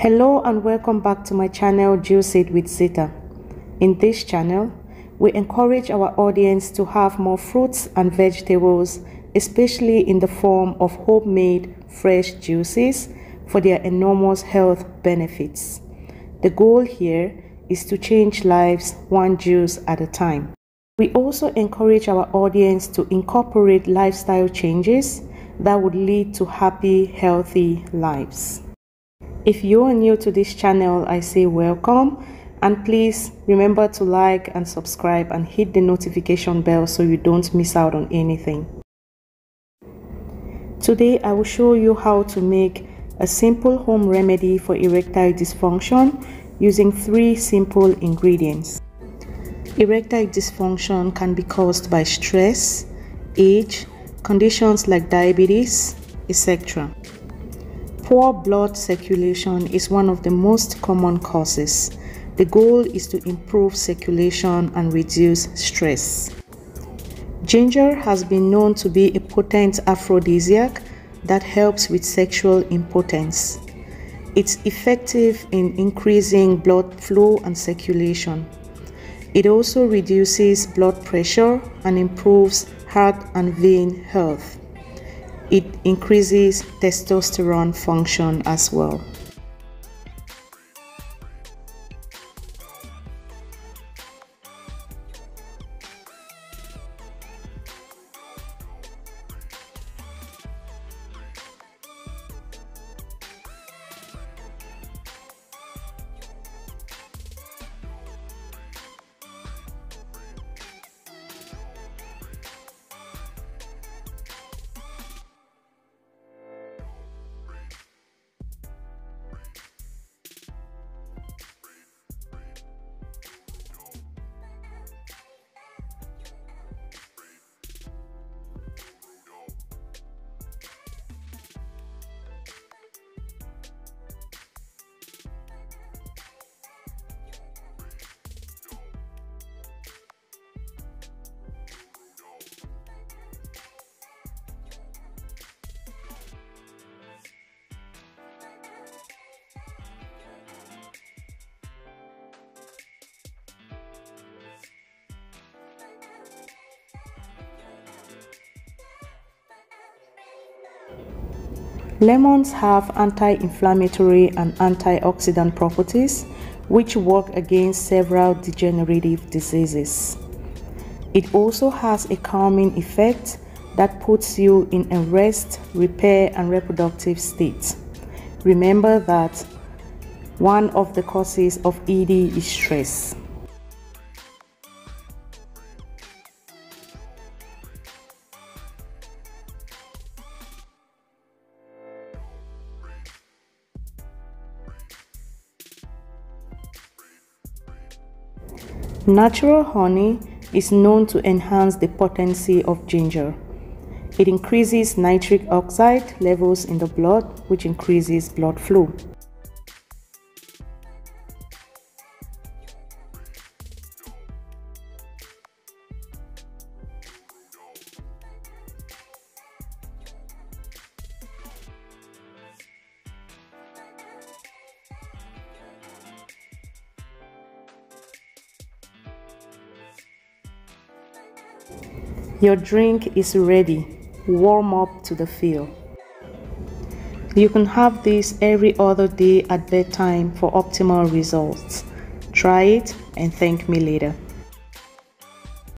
Hello and welcome back to my channel Juice It with Zita. In this channel, we encourage our audience to have more fruits and vegetables, especially in the form of homemade fresh juices for their enormous health benefits. The goal here is to change lives one juice at a time. We also encourage our audience to incorporate lifestyle changes that would lead to happy, healthy lives. If you are new to this channel, I say welcome, and please remember to like and subscribe and hit the notification bell so you don't miss out on anything. Today I will show you how to make a simple home remedy for erectile dysfunction using 3 simple ingredients. Erectile dysfunction can be caused by stress, age, conditions like diabetes, etc. Poor blood circulation is one of the most common causes. The goal is to improve circulation and reduce stress. Ginger has been known to be a potent aphrodisiac that helps with sexual impotence. It's effective in increasing blood flow and circulation. It also reduces blood pressure and improves heart and vein health. It increases testosterone function as well. Lemons have anti-inflammatory and antioxidant properties which work against several degenerative diseases. It also has a calming effect that puts you in a rest, repair, and reproductive state. Remember that one of the causes of ED is stress. Natural honey is known to enhance the potency of ginger. It increases nitric oxide levels in the blood, which increases blood flow. Your drink is ready. Warm up to the feel. You can have this every other day at bedtime for optimal results. Try it and thank me later.